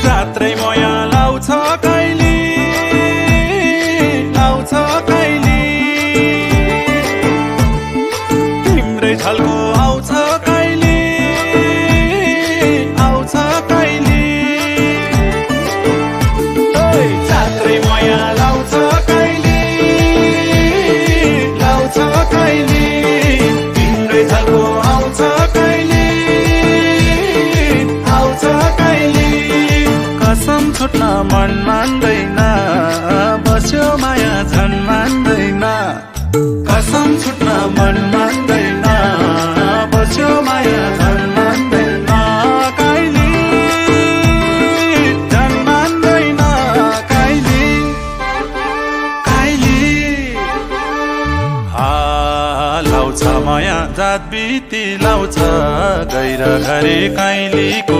रात्रै मया लाउँछ कहिले लाउँछ कहिले तिम्रै झल्को आउँछ कहिले आउँछ कहिले रात्रै मया लाउँछ कहिले लाउँछ कहिले तिम्रै झल्को आउँछ कहिले आउँछ कहिले कसम छुट्न मन मान्दैन बस्यो माया झन् मान्दैन कसम छुट्न मन मान्दैन बस्यो माया झन् मान्दैन कहिले झन् मान्दैन कहिले कहिले लाउँछ माया जात बिती लाउँछ गैर घरे कहिलेको